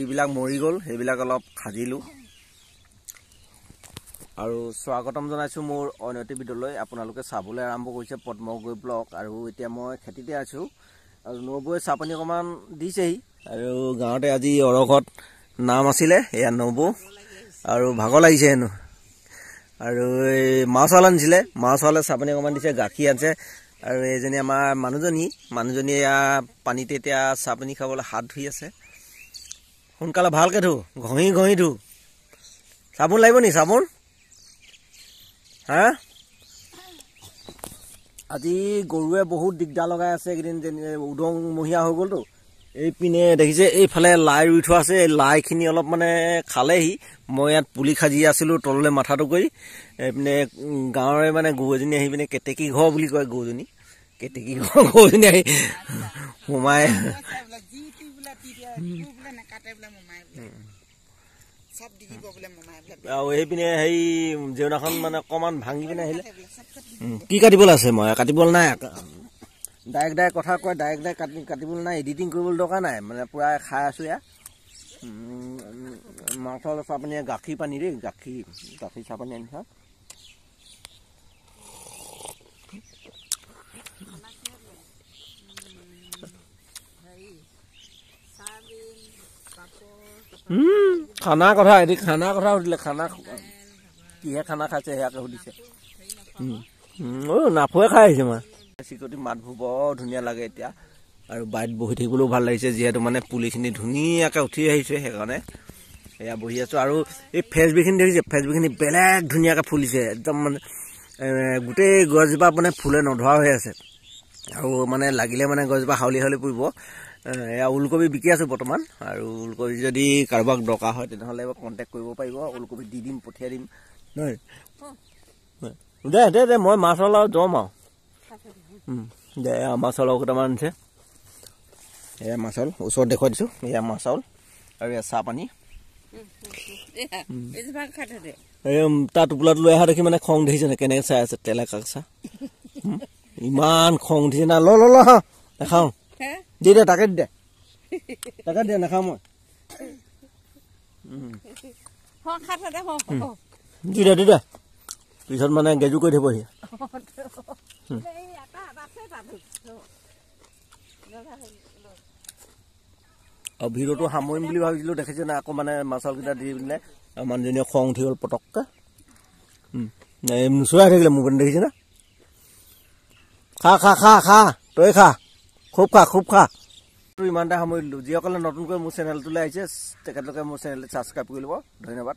গুটিবিলাক মৰি গ'ল সেইবিলাক অলপ খাজিলো আৰু স্বাগতম জনাইছো মোৰ অনতি বিদলৈ আপোনালোকে চাবলৈ আৰম্ভ কৰিছে পদ্মগৈ ব্লগ আৰু এতিয়া মই খেতিতে আছো আৰু নবৈ চাপানি কমান দিছেই আৰু গাঁৱতে আজি অৰঘত নাম আছিলে এয়া নবৌ আৰু ভাগৰ লাগিছে হেনো আৰু এই মাছাল আনিছিলে মাছালে চাপানি কমান দিছে গাখীৰ আনছে আৰু এজনী আমাৰ মানুহজনী পানীতে এতিয়া চাপানি খাবলৈ হাত ধুই আছে সোনকালে ভালকে ধু ঘঁহি ধু চাবোন লাগিব নি চাবোন হা আজি গৰুৱে বহুত দিগদাৰ লগাই আছে একদিন উদং মহিয়া হৈ গ'লতো এই পিনে দেখিছে এইফালে লাই ৰুই থোৱা আছে লাইখিনি অলপ মানে খালেহি মই ইয়াত পুলি খাজি আছিলোঁ তললৈ মাথাটো কৰি এইপিনে গাঁৱৰে মানে গৰু এজনী আহি পিনে কেতেকী ঘৰ বুলি কয় গৰুজনী কেতেকী ঘৰ গৰুজনী আহি সোমাই আৰু এইপিনে সেই জেউনাখন মানে অকণমান ভাঙি পিনে আহিলে কি কাটিবলৈ আছে মই কাটিবলৈ নাই ডাইৰেক্ট কথা কয় ডাইৰেক্ট কাটিবলৈ নাই এডিটিং কৰিবলৈ দৰকাৰ নাই মানে পূৰা খাই আছোঁ ইয়াত মাছৰ চাপানি গাখীৰ পানী দেই গাখীৰ চাপানি আনি খা খানা কথা এটি খানা কথা সুধিলে খানা কিহে খানা খাইছে সেয়াকে সুধিছে নাফুৱে খাই আহিছে মই চিকটি মাতবোৰ বৰ ধুনীয়া লাগে এতিয়া আৰু বাইত বহি থাকিবলৈও ভাল লাগিছে যিহেতু মানে পুলিখিনি ধুনীয়াকৈ উঠি আহিছে সেইকাৰণে এয়া বহি আছোঁ আৰু এই ফেচবিখিনি দেখিছে ফেচবিখিনি বেলেগ ধুনীয়াকৈ ফুলিছে একদম মানে গোটেই গছজোপা মানে ফুলে নধৰা হৈ আছে আৰু মানে লাগিলে মানে গছজোপা হাউলি পৰিব এয়া ওলকবি বিকি আছোঁ বৰ্তমান আৰু ওলকবি যদি কাৰোবাক দৰকাৰ হয় তেনেহ'লে কণ্টেক্ট কৰিব পাৰিব ওলকবি দি দিম পঠিয়াই দিম নহয় দে মই মাছল আৰু জম আৰু দে মাছল আৰু কেইটামান আনিছে এয়া মাছল ওচৰত দেখুৱাই দিছোঁ এয়া মাছল আৰু এয়া চাহপানী তাৰ টোপোলাটো লৈ অহা দেখি মানে খং উঠিছে নে কেনেকৈ চাই আছে তেলে কাক চাহ ইমান খং উঠিছে না ল নাখাওঁ দি দে তাকে দি দে নাখাওঁ মই দি দে পিছত মানে গেজু কৰি থবহি আৰু ভিডিঅ'টো সামৰিম বুলি ভাবিছিলোঁ দেখিছে না আকৌ মানে মাছালকেইটা দি পিনে মানুহজনীয়ে খং উঠি গ'ল পটককৈ নোচোৱাই থাকিলে মোৰ পিনে দেখিছে না খা তই খা খুব খা ইমানটা সামৰি দিলোঁ যিসকলে নতুনকৈ মোৰ চেনেলটোলৈ আহিছে তেখেতলোকে মোৰ চেনেলটো ছাবস্ক্ৰাইব কৰি ল'ব ধন্যবাদ।